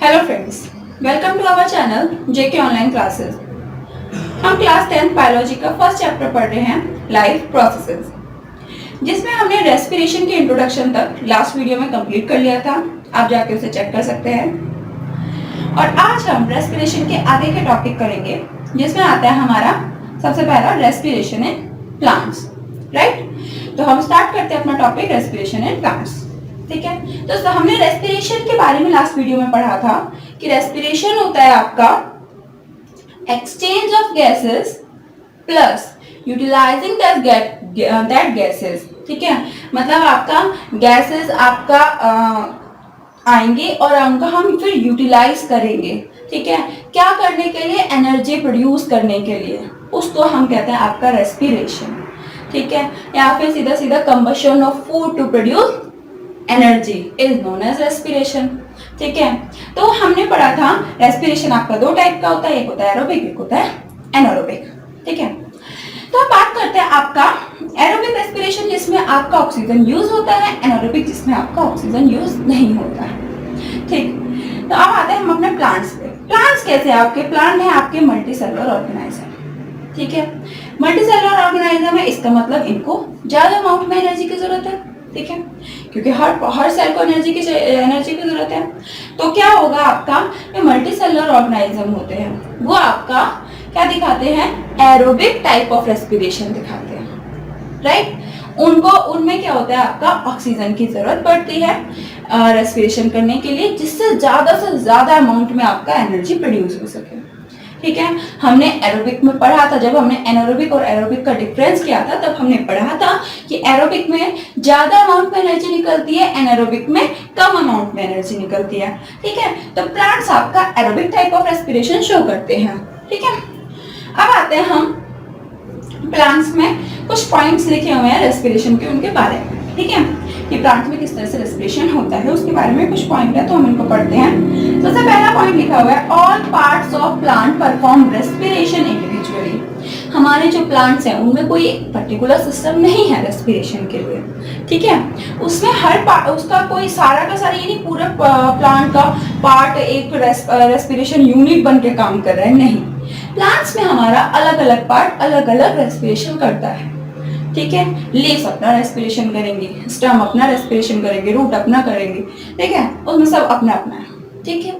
Hello friends, welcome to our channel JK online classes. हम class 10 biology का first chapter पढ़ रहे हैं, लाइफ प्रोसेसेस, जिसमें हमने रेस्पिरेशन के इंट्रोडक्शन तक लास्ट वीडियो में कंप्लीट कर लिया था। आप जाके उसे चेक कर सकते हैं। और आज हम रेस्पिरेशन के आगे के टॉपिक करेंगे, जिसमें आता है हमारा सबसे पहला रेस्पिरेशन इन प्लांट्स। राइट, तो हम स्टार्ट करते हैं अपना टॉपिक रेस्पिरेशन इन प्लांट्स। ठीक है, तो हमने रेस्पिरेशन के बारे में लास्ट वीडियो में पढ़ा था कि रेस्पिरेशन होता है आपका exchange of gases plus utilising that gases. ठीक है, मतलब आपका गैसेस आपका आएंगे और उनका हम फिर यूटिलाइज करेंगे। ठीक है, क्या करने के लिए? एनर्जी प्रोड्यूस करने के लिए। उसको हम कहते हैं आपका रेस्पिरेशन। ठीक है, या फिर सीधा सीधा combustion of food to produce energy is known as respiration. ठीक है, तो हमने पढ़ा था रेस्पिरेशन आपका दो टाइप का होता है, एक होता है एरोबिक, एक होता है एनारोबिक। ठीक है, तो अब बात करते हैं आपका एरोबिक रेस्पिरेशन, जिसमें आपका ऑक्सीजन यूज होता है, एनारोबिक जिसमें आपका ऑक्सीजन यूज नहीं होता है। ठीक, तो अब आते हैं हम अपने प्लांट्स पे। प्लांट्स कैसे? आपके प्लांट है आपके मल्टीसेलुलर ऑर्गेनाइजम। ठीक है, मल्टीसेलुलर ऑर्गेनाइजम है, इसका मतलब इनको ज्यादा अमाउंट में एनर्जी की जरूरत है। ठीक है, क्योंकि हर सेल को एनर्जी की जरूरत है। तो क्या होगा आपका, जो मल्टीसेलुलर ऑर्गेनाइजम होते हैं वो आपका क्या दिखाते हैं? एरोबिक टाइप ऑफ रेस्पिरेशन दिखाते हैं। राइट, उनमें क्या होता है, आपका ऑक्सीजन की जरूरत पड़ती है रेस्पिरेशन करने के लिए, जिससे ज्यादा से ज्यादा अमाउंट में आपका एनर्जी प्रोड्यूस हो सके। ठीक है, हमने एरोबिक में पढ़ा था, जब हमने एनारोबिक और एरोबिक का डिफरेंस किया था तब हमने पढ़ा था कि एरोबिक में ज्यादा अमाउंट में एनर्जी निकलती है, एनारोबिक में कम अमाउंट में एनर्जी निकलती है। ठीक है, तो प्लांट्स आपका aerobic type of respiration show करते हैं। ठीक है, अब आते हैं हम प्लांट्स में कुछ पॉइंट्स लिखे हुए हैं रेस्पिरेशन के, उनके बारे में। ठीक है, कि प्लांट में किस तरह से रेस्पिरेशन होता है उसके बारे में कुछ पॉइंट है, तो हम इनको पढ़ते हैं। सबसे पहला पॉइंट लिखा हुआ है, all parts of plant perform respiration individually. हमारे जो प्लांट्स हैं उनमें कोई पर्टिकुलर सिस्टम नहीं है रेस्पिरेशन के लिए। ठीक है, उसमें उसका कोई सारा का सारा, यानी पूरा प्लांट का पार्ट एक रेस्पिरेशन यूनिट बन के काम कर रहा है, नहीं। प्लांट्स में हमारा अलग अलग पार्ट अलग अलग रेस्पिरेशन करता है। ठीक है, लीव्स अपना रेस्पिरेशन करेंगे, स्टेम अपना रेस्पिरेशन करेंगे, रूट अपना करेंगे। ठीक है, उसमें सब अपना अपना है। ठीक है,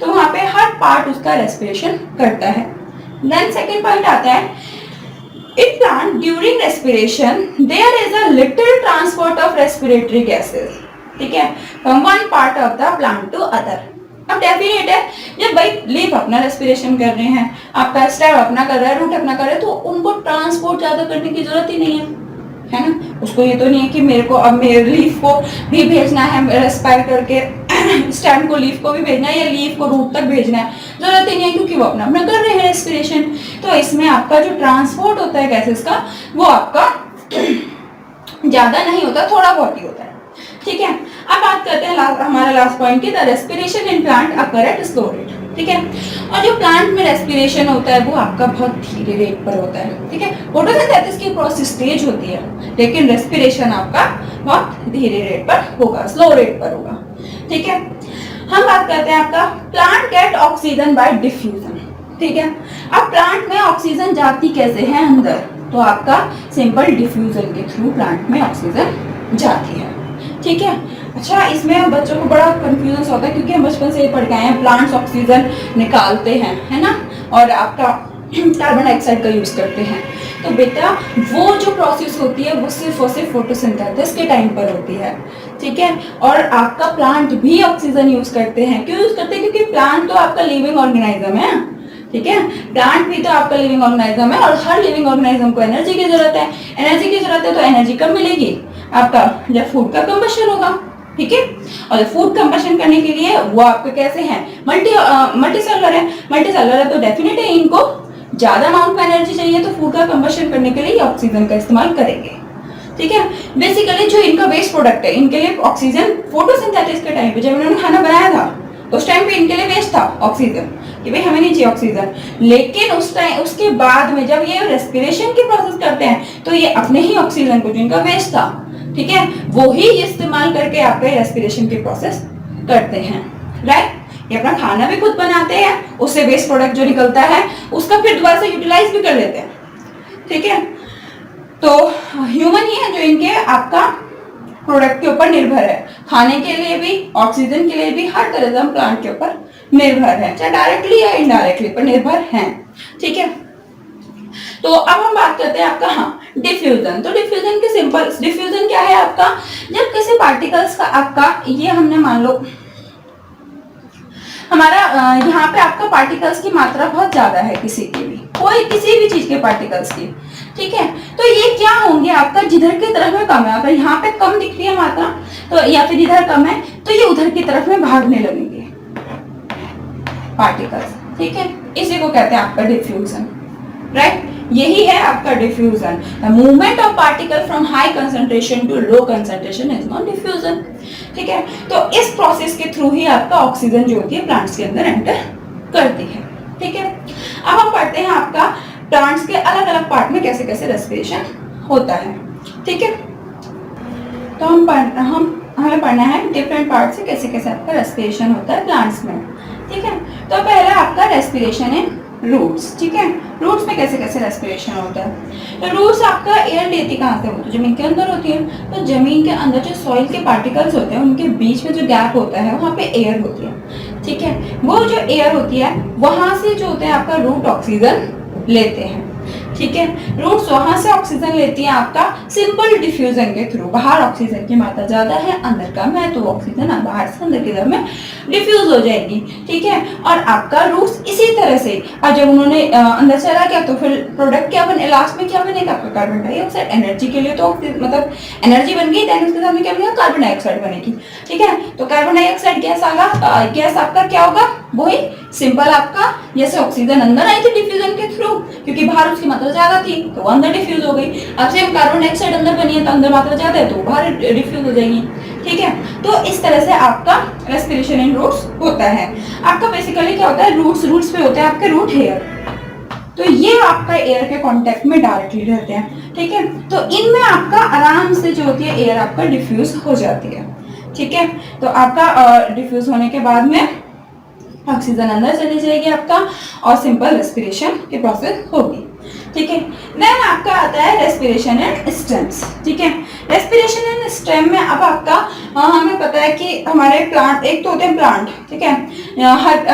तो वहां पे हर पार्ट उसका रेस्पिरेशन करता है। देन सेकंड पॉइंट आता है, in plant during respiration there is a little transport of respiratory gases. ठीक है, from one part of the plant to other. अब डेफिनेट है, जब भाई लीफ अपना रेस्पिरेशन कर रहे हैं, आपका स्टेम अपना कर रहा है, रूट अपना कर रहा है, तो उनको ट्रांसपोर्ट ज्यादा करने की जरूरत ही नहीं है ना। उसको ये तो नहीं है कि मेरे को अब मेरे लीफ को भी भेजना है रेस्पायर करके, स्टेम को लीफ को भी भेजना है, या लीफ को रूट तक भेजना है, जरूरत ही नहीं है, क्योंकि वो अपना अपना कर रहे हैं रेस्पिरेशन। तो इसमें आपका जो ट्रांसपोर्ट होता है गैसेस का, वो आपका ज्यादा नहीं होता, थोड़ा बहुत ही होता है। ठीक है, अब बात करते हैं हमारा लास्ट पॉइंट की, the respiration in plant occur at slow rate. ठीक है, और जो प्लांट में रेस्पिरेशन होता है वो आपका बहुत धीरे रेट पर होता है। ठीक है, फोटोसिंथेसिस की प्रोसेस तेज होती है, लेकिन रेस्पिरेशन आपका बहुत धीरे रेट पर होगा, स्लो रेट पर होगा। ठीक है, हम बात करते हैं आपका plant gate oxygen by diffusion. ठीक है, अब प्लांट में ऑक्सीजन जाती कैसे है अंदर, तो आपका सिंपल डिफ्यूजन के थ्रू प्लांट में ऑक्सीजन जाती है। ठीक है, अच्छा, इसमें बच्चों को बड़ा कंफ्यूजन होता है, क्योंकि हम बचपन से ये पढ़ के आए हैं प्लांट्स ऑक्सीजन निकालते हैं, है ना, और आपका कार्बन डाइऑक्साइड का यूज करते हैं। तो बेटा, वो जो प्रोसेस होती है वो सिर्फ और सिर्फ फोटोसिंथेसिस के टाइम पर होती है। ठीक है, और आपका प्लांट भी ऑक्सीजन यूज करते हैं। क्यों यूज करते हैं? क्योंकि प्लांट तो आपका लिविंग ऑर्गेनाइज्म है। ठीक है, प्लांट भी तो आपका लिविंग ऑर्गेनाइज्म है, और हर लिविंग ऑर्गेनाइज्म को एनर्जी की जरूरत है। एनर्जी की जरूरत है तो एनर्जी कब मिलेगी? आपका जब फूड का कंबशन होगा। ठीक है, और फूड कंबशन करने के लिए वो आपके कैसे हैं? मल्टीसेलुलर है। मल्टीसेलुलर है तो डेफिनेट है इनको ज्यादा अमाउंट में एनर्जी चाहिए, तो फूड का कंबशन करने के लिए ऑक्सीजन का इस्तेमाल करेंगे। ठीक है, बेसिकली जो इनका वेस्ट प्रोडक्ट है, इनके लिए ऑक्सीजन फोटोसिंथेसिस के टाइम पे जब इन्होंने खाना बनाया था उस टाइम पे इनके लिए वेस्ट था ऑक्सीजन, कि भाई हमें नहीं चाहिए ऑक्सीजन। लेकिन उस टाइम, उसके बाद में जब ये रेस्पिरेशन की प्रोसेस करते हैं तो ये अपने ही ऑक्सीजन को, जो इनका वेस्ट था, ठीक है, वो ही इस्तेमाल करके आपके रेस्पिरेशन की प्रोसेस करते हैं। राइट, ये अपना खाना भी खुद बनाते हैं, उससे वेस्ट प्रोडक्ट जो निकलता है उसका फिर दोबारा से यूटिलाइज भी कर लेते हैं, ठीक है। तो ह्यूमन ही है जो इनके आपका प्रोडक्ट के ऊपर निर्भर है, खाने के लिए भी, ऑक्सीजन के लिए भी, हर तरह से हम प्लांट के ऊपर निर्भर है, चाहे डायरेक्टली या इनडायरेक्टली पर निर्भर हैं, ठीक है। तो अब हम बात करते हैं आपका डिफ्यूजन। तो डिफ्यूजन के सिंपल डिफ्यूजन क्या है आपका, जब किसी पार्टिकल्स का आपका ये हमने मान लो हमारा यहाँ पे आपका पार्टिकल्स की मात्रा बहुत ज्यादा है, किसी की भी, कोई किसी भी चीज के पार्टिकल्स की, ठीक है। तो ये क्या होंगे आपका, जिधर की तरफ में कम है, अगर यहाँ पे कम दिख रही है मात्रा तो या फिर इधर कम है तो ये उधर की तरफ में भागने लगेंगे पार्टिकल्स, ठीक है। इसी को कहते हैं आपका डिफ्यूजन, राइट। यही है आपका diffusion. The movement of particle from high concentration to low concentration is not diffusion, ठीक है। तो इस प्रोसेस के थ्रू ही आपका ऑक्सीजन जो होती है प्लांट्स के अंदर एंटर करती है, ठीक है। अब हम पढ़ते हैं आपका प्लांट्स के अलग अलग पार्ट में कैसे कैसे रेस्पिरेशन होता है, ठीक है। तो हमें पढ़ना है डिफरेंट पार्ट से कैसे कैसे आपका रेस्पिरेशन होता है प्लांट्स में, ठीक है। तो पहला आपका रेस्पिरेशन इन रूट्स, ठीक है। रूट्स में कैसे कैसे रेस्पिरेशन होता है। तो रूट्स आपका एयर लेती कहाँ से होती है, जमीन के अंदर होती है। तो जमीन के अंदर जो सॉइल के पार्टिकल्स होते हैं उनके बीच में जो गैप होता है वहाँ पे एयर होती है, ठीक है। वो जो एयर होती है वहां से जो होते हैं आपका रूट ऑक्सीजन लेते हैं, ठीक है। रूट्स वहां से ऑक्सीजन लेती है आपका सिंपल डिफ्यूजन के थ्रू। बाहर ऑक्सीजन की मात्रा ज्यादा है, अंदर कम है, तो ऑक्सीजन बाहर से अंदर की तरफ में डिफ्यूज हो जाएगी, ठीक है। और आपका रूट्स इसी तरह से जब उन्होंने अंदर चला गया तो फिर प्रोडक्ट क्या बने, लास्ट में क्या बनेगा आपका कार्बन डाइऑक्साइड। एनर्जी के लिए तो मतलब एनर्जी बन गई, देन उसके साथ में क्या बनेगा, कार्बन डाइऑक्साइड बनेगी, ठीक है। तो कार्बन डाइऑक्साइड गैस आगा, गैस आपका क्या होगा, वही सिंपल आपका जैसे ऑक्सीजन अंदर आई थी डिफ्यूजन के थ्रू, क्योंकि बाहर उसकी मात्रा ज्यादा थी तो वो अंदर डिफ्यूज हो गई। अब सेम कार्बन डाइऑक्साइड अंदर बनी है तो अंदर मात्रा ज्यादा है तो वो बाहर डिफ्यूज हो जाएगी, ठीक है। तो इस तरह से आपका रेस्पिरेशन इन रूट्स होता है। आपका बेसिकली क्या होता है, रूट्स पे होते हैं आपके रूट हेयर, तो ये आपका एयर के कांटेक्ट में डायरेक्टली रहते हैं, ठीक है। तो इनमें आपका आराम से जो होती है एयर आपका डिफ्यूज हो जाती है, ठीक है। तो आपका डिफ्यूज होने के बाद में ऑक्सीजन अंदर चली जाएगी आपका और सिंपल रेस्पिरेशन की प्रोसेस होगी, ठीक है। देन आपका आता है रेस्पिरेशन इन स्टेम्स, ठीक है। रेस्पिरेशन इन स्टेम में अब आपका हमें पता है कि हमारे प्लांट, एक तो होते हैं प्लांट, ठीक है,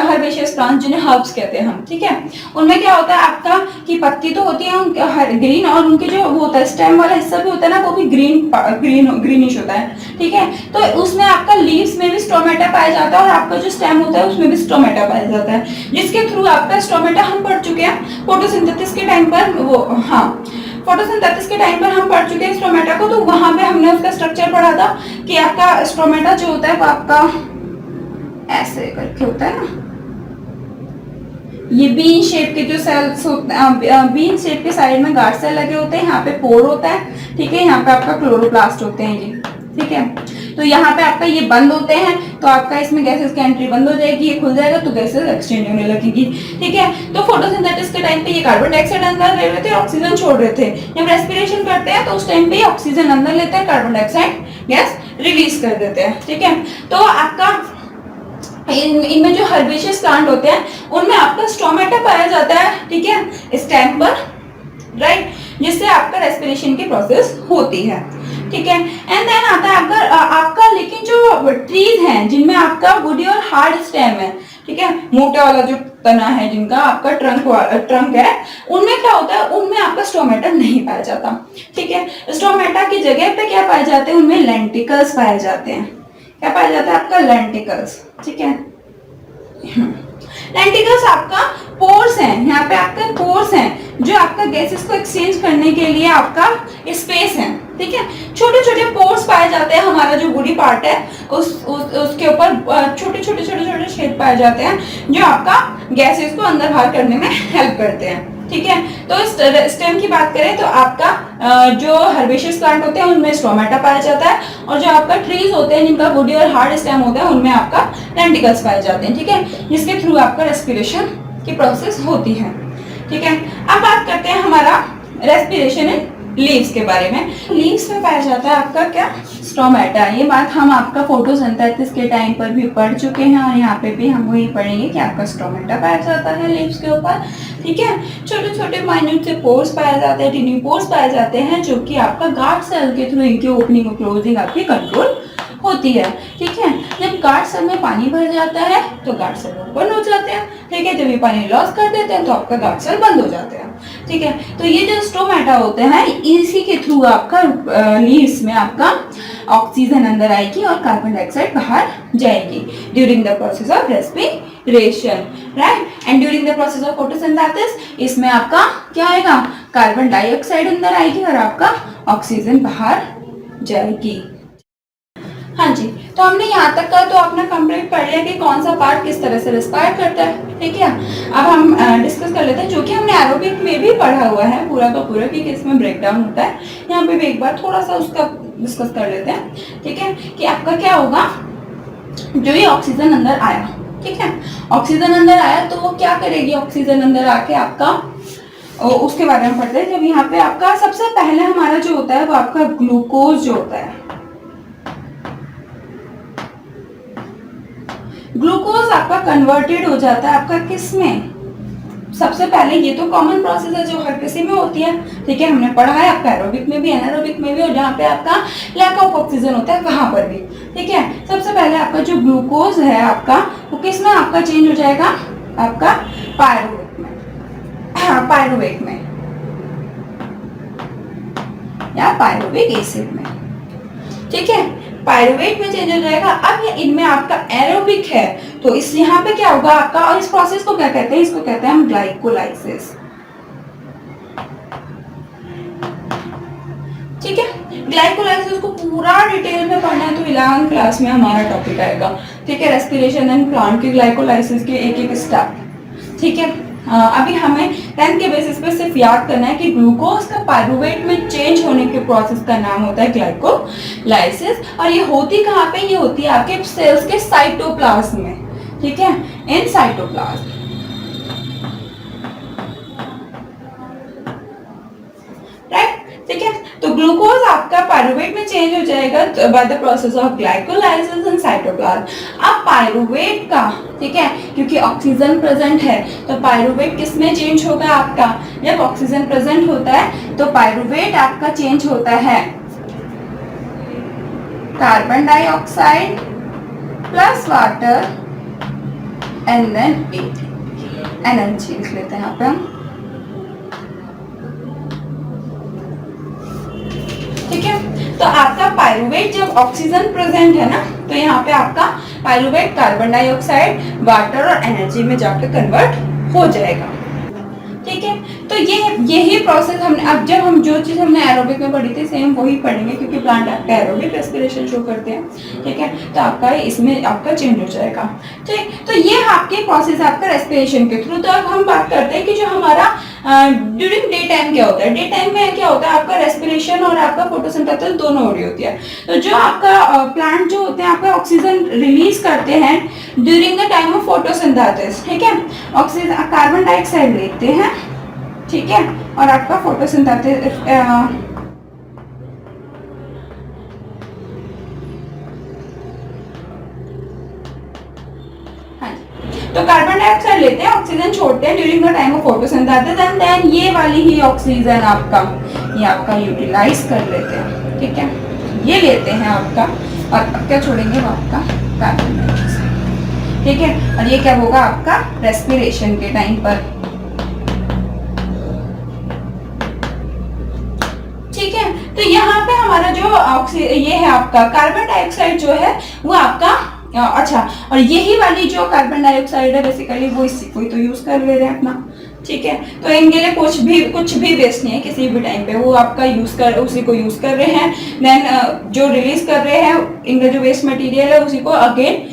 हर्बेशियस प्लांट जिन्हें हर्ब्स कहते हैं हम, ठीक है। उनमें क्या होता है आपका कि पत्ती तो होती है ग्रीन, और उनके जो वो होता है स्टेम वाला हिस्सा भी होता है ना, वो भी ग्रीनिश होता है, ठीक है। तो उसमें आपका लीव्स में भी स्टोमेटा पाया जाता है और आपका जो स्टेम होता है उसमें भी स्टोमेटा पाया जाता है, जिसके थ्रू आपका स्टोमेटा हम पढ़ चुके हैं फोटोसिंथेसिस के टाइम पर, वो फोटोसिंथेसिस के टाइम पर हम पढ़ चुके हैं स्टोमेटा को। तो वहां पे हमने उसका स्ट्रक्चर पढ़ा था कि आपका स्टोमेटा जो होता है वो आपका ऐसे करके होता है ना, ये बीन शेप के जो सेल्स होते हैं, बीन शेप के साइड में गार्ड सेल लगे होते हैं, यहाँ पे पोर होता है, ठीक है। यहाँ पे आपका क्लोरोप्लास्ट होते हैं ये, ठीक है। तो यहाँ पे आपका ये बंद होते हैं तो आपका इसमें गैसेस की एंट्री बंद हो जाएगी, ये खुल जाएगा तो गैसेस एक्सचेंज होने लगेगी, ठीक है। तो फोटोसिंथेसिस के टाइम पे ये कार्बन डाइऑक्साइड अंदर ले रहे थे, ऑक्सीजन छोड़ रहे थे। जब रेस्पिरेशन करते हैं तो उस टाइम पे ऑक्सीजन अंदर लेते हैं, कार्बन डाइऑक्साइड गैस रिलीज कर देते हैं, ठीक है। तो आपका इनमें जो हर्बेशियस प्लांट होते हैं उनमें आपका स्टोमेटा पाया जाता है, ठीक है, स्टेम पर, राइट, जिससे आपका रेस्पिरेशन की प्रोसेस होती है, ठीक है। एंड देन आता है आपका लेकिन जो ट्रीज हैं जिनमें आपका वुडी और हार्ड स्टेम है, ठीक है, मोटा वाला जो तना है जिनका आपका ट्रंक है, उनमें क्या होता है, उनमें आपका स्टोमेटा नहीं पाया जाता, ठीक है। स्टोमेटा की जगह पे क्या पाए जाते हैं, उनमें लेंटिकल्स पाए जाते हैं। क्या पाया जाता है आपका, लेंटिकल्स, ठीक है। लेंटिकल्स आपका पोर्स हैं, यहाँ पे आपके पोर्स हैं जो आपका गैसेस को एक्सचेंज करने के लिए आपका स्पेस है, ठीक है। छोटे छोटे पोर्स पाए जाते हैं, हमारा जो बॉडी पार्ट है उसके ऊपर छोटे छोटे छेद पाए जाते हैं जो आपका गैसेस को अंदर बाहर करने में हेल्प करते हैं, ठीक है। तो स्टेम की बात करें तो आपका जो हर्बेशियस प्लांट होते हैं उनमें स्टोमेटा पाया जाता है, और जो आपका ट्रीज होते हैं जिनका वुडी और हार्ड स्टेम होता है उनमें आपका लेंटिकल्स पाए जाते हैं, ठीक है, जिसके थ्रू आपका रेस्पिरेशन की प्रोसेस होती है, ठीक है। अब बात करते हैं हमारा रेस्पिरेशन इन लीव्स के बारे में। लीव्स में पाया जाता है आपका क्या, स्टोमेटा। ये बात हम आपका फोटोसिंथेसिस के टाइम पर भी पढ़ चुके हैं और यहाँ पे भी हम वही पढ़ेंगे कि आपका स्टोमेटा पाया जाता है लीव्स के ऊपर। ठीक है, छोटे छोटे माइन्यूट से पोर्स पाए जाते हैं, टिनी पोर्स पाए जाते हैं, जो कि आपका गार्ड सेल के थ्रू इनकी ओपनिंग और क्लोजिंग आपकी कंट्रोल होती है। ठीक है, जब गार्ड सेल में पानी भर जाता है तो गार्ड सेल ओपन हो जाते हैं। ठीक है, जब ये पानी लॉस कर देते हैं तो आपका गार्ड सेल बंद हो जाते हैं। ठीक है, तो ये जो स्टोमेटा होते हैं इसी के थ्रू आपका लीव्स में आपका ऑक्सीजन अंदर आएगी और कार्बन डाइऑक्साइड बाहर जाएगी during the process of respiration, right. And during the process of photosynthesis इसमें आपका क्या आएगा, कार्बन डाइऑक्साइड अंदर आएगी और आपका ऑक्सीजन बाहर जाएगी। हाँ जी, तो हमने यहाँ तक का तो अपना कंप्लीट पढ़ लिया कि कौन सा पार्ट किस तरह से रेस्पायर करता है। ठीक है, अब हम डिस्कस कर लेते हैं जो कि हमने एरोबिक में भी पढ़ा हुआ है पूरा का पूरा कि इसमें ब्रेकडाउन होता है। यहाँ पे भी एक बार थोड़ा सा उसका डिस्कस कर लेते हैं। ठीक है, कि आपका क्या होगा, जो ये ऑक्सीजन अंदर आया, ठीक है, ऑक्सीजन अंदर आया तो वो क्या करेगी, ऑक्सीजन अंदर आके आपका उसके बारे में पढ़ते हैं। जब यहाँ पे आपका सबसे पहले हमारा जो होता है वो आपका ग्लूकोज जो होता है, ग्लूकोज आपका कन्वर्टेड हो जाता है आपका किस में, सबसे पहले ये तो कॉमन प्रोसेस है जो हर किसी में होती है। ठीक है, हमने पढ़ा है आपका एरोबिक में भी एनारोबिक में भी, और जहाँ पे आपका लैक ऑफ ऑक्सीजन होता है वहां पर भी। ठीक है, सबसे पहले आपका जो ग्लूकोज है आपका वो किस में आपका चेंज हो जाएगा, आपका पायरुवेट में, पायरुवेट में या पायरुविक एसिड में। ठीक है, पायरुवेट में चेंज हो जाएगा। अब ये इनमें आपका एरोबिक है तो इस यहाँ पे क्या होगा आपका, और इस प्रोसेस को क्या कहते हैं, इसको कहते हैं हम ग्लाइकोलाइसिस। ठीक है, ग्लाइकोलाइसिस को पूरा डिटेल में पढ़ना है तो 11th क्लास में हमारा टॉपिक आएगा। ठीक है, रेस्पिरेशन एंड प्लांट की ग्लाइकोलाइसिस के एक एक स्टेप। ठीक है, अभी हमें 10th के बेसिस पे सिर्फ याद करना है कि ग्लूकोज का पायरुवेट में चेंज होने के प्रोसेस का नाम होता है ग्लाइकोलाइसिस। और ये होती कहाँ पे, ये होती है आपके सेल्स के साइटोप्लाज्म में। ठीक है, इन साइटोप्लाज्म। राइट, ठीक है, तो ग्लूकोज आपका पायरुवेट में चेंज हो जाएगा by the process of glycolysis in cytoplasm. अब पायरुवेट का, ठीक है, क्योंकि ऑक्सीजन प्रेजेंट है तो पायरुवेट किस में चेंज होगा आपका, जब ऑक्सीजन प्रेजेंट होता है तो पायरुवेट आपका चेंज होता है carbon dioxide plus water and then energy लिख लेते हैं यहाँ पे हम। ठीक है, तो आपका पायरुवेट जब ऑक्सीजन प्रेजेंट है ना तो यहाँ पे आपका पायरुवेट कार्बन डाइऑक्साइड, वाटर और एनर्जी में जाकर कन्वर्ट हो जाएगा। ठीक है, तो यही प्रोसेस हमने, अब जब हम जो चीज हमने एरोबिक में पढ़ी थी सेम वही पढ़ेंगे क्योंकि प्लांट आपका एरोबिक रेस्पिरेशन शो करते हैं। ठीक है, तो आपका इसमें आपका चेंज हो जाएगा। ठीक, तो ये आपके प्रोसेस आपका रेस्पिरेशन के थ्रू। तो अब हम बात करते हैं कि जो हमारा ड्यूरिंग डे टाइम क्या होता है। डे टाइम में क्या होता है, आपका रेस्पिरेशन और आपका फोटोसिंथेसिस दोनों हो रही होती है। तो जो आपका प्लांट जो होते हैं आपका ऑक्सीजन रिलीज करते हैं during the time of photosynthesis. ठीक है, ऑक्सीजन कार्बन डाइऑक्साइड लेते हैं, ठीक है, और आपका फोटोसिंथेसिस तो कार्बन डाइऑक्साइड लेते हैं, ऑक्सीजन छोड़ते हैं during the time of photosynthesis and then ये वाली ही ऑक्सीजन आपका ये आपका यूटिलाइज कर लेते हैं। ठीक है, ये लेते हैं आपका, और अब क्या छोड़ेंगे वो आपका कार्बन डाइऑक्साइड। ठीक है, और ये क्या होगा आपका रेस्पिरेशन के टाइम पर। ठीक है, तो यहाँ पे हमारा जो ये है आपका कार्बन डाइऑक्साइड जो है वो आपका अच्छा, और यही वाली जो कार्बन डाइऑक्साइड है बेसिकली वो इसी को ही तो यूज कर ले रहे हैं अपना। ठीक है, तो इनके लिए कुछ भी वेस्ट नहीं है किसी भी टाइम पे, वो आपका उसी को यूज कर रहे हैं। देन जो रिलीज कर रहे हैं इनका जो वेस्ट मटेरियल है उसी को अगेन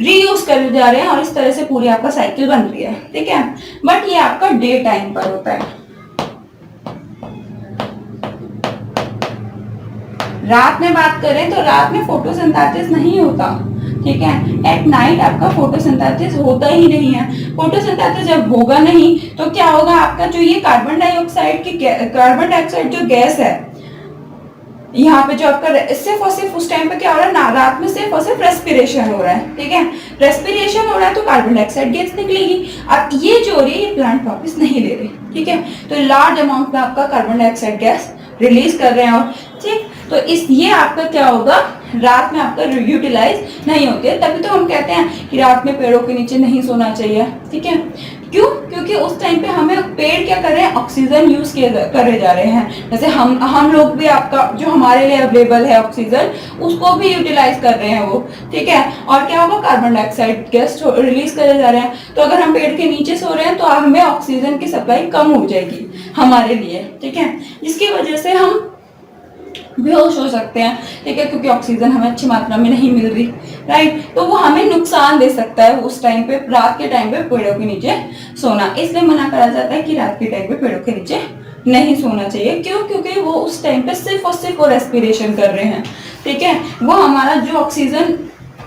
रीयूज कर जा रहे हैं और इस तरह से पूरी आपका साइकिल बन रही है। ठीक है, बट ये आपका डे टाइम पर होता है। रात में बात करें तो रात में फोटोसिंथेसिस नहीं होता। ठीक है। एट नाइट आपका फोटोसिंथेसिस होता ही नहीं है। फोटोसिंथेसिस जब होगा नहीं तो क्या होगा, आपका जो ये कार्बन डाइऑक्साइड जो गैस है यहाँ पे जो आपका सिर्फ और सिर्फ उस टाइम पे क्या हो रहा है ना, रात में सिर्फ और सिर्फ रेस्पिरेशन हो रहा है, ठीक है। रेस्पिरेशन हो रहा है तो कार्बन डाइऑक्साइड गैस निकलेगी। अब ये जो हो रही है ये प्लांट वापस नहीं ले रही, ठीक है। तो लार्ज अमाउंट में आपका कार्बन डाइऑक्साइड गैस रिलीज कर रहे हैं और ठीक, तो इस ये आपका क्या होगा, रात में आपका यूटिलाइज नहीं होते। तभी तो हम कहते हैं कि रात में पेड़ों के नीचे नहीं सोना चाहिए, ठीक है। क्यों? क्योंकि उस टाइम पे हमें पेड़ क्या कर रहे हैं, ऑक्सीजन यूज करे जा रहे हैं। जैसे हम लोग भी आपका जो हमारे लिए अवेलेबल है ऑक्सीजन, उसको भी यूटिलाइज कर रहे हैं वो, ठीक है। और क्या होगा, कार्बन डाइऑक्साइड गैस रिलीज करे जा रहे हैं। तो अगर हम पेड़ के नीचे सो रहे हैं तो हमें ऑक्सीजन की सप्लाई कम हो जाएगी हमारे लिए, ठीक है, जिसकी वजह से हम बेहोश हो सकते हैं, ठीक है, क्योंकि ऑक्सीजन हमें अच्छी मात्रा में नहीं मिल रही, राइट। तो वो हमें नुकसान दे सकता है उस टाइम पे, रात के टाइम पे पेड़ों के नीचे सोना। इसलिए मना करा जाता है कि रात के टाइम पे पेड़ों के नीचे नहीं सोना चाहिए। क्यों? क्योंकि वो उस टाइम पे सिर्फ और सिर्फ वो रेस्पिरेशन कर रहे हैं, ठीक है। वो हमारा जो ऑक्सीजन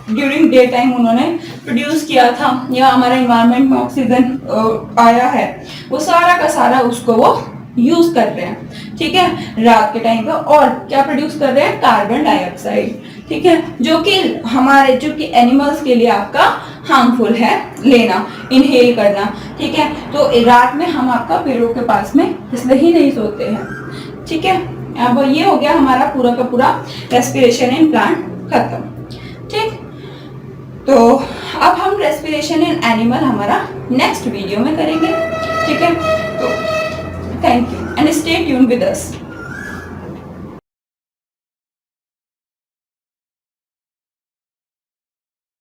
ड्यूरिंग डे टाइम उन्होंने प्रोड्यूस किया था या हमारे इन्वायरमेंट में ऑक्सीजन आया है, वो सारा का सारा उसको वो यूज कर रहे हैं, ठीक है, रात के टाइम पे। और क्या प्रोड्यूस कर रहे हैं, कार्बन डाइऑक्साइड, ठीक है, जो कि हमारे जो कि एनिमल्स के लिए आपका हार्मफुल है लेना, इनहेल करना, ठीक है। तो रात में हम आपका पेड़ों के पास में इसलिए ही नहीं सोते हैं, ठीक है। अब ये हो गया हमारा पूरा का पूरा रेस्पिरेशन इन प्लांट खत्म, ठीक। तो अब हम रेस्पिरेशन इन एनिमल हमारा नेक्स्ट वीडियो में करेंगे, ठीक है। तो thank you and stay tuned with us.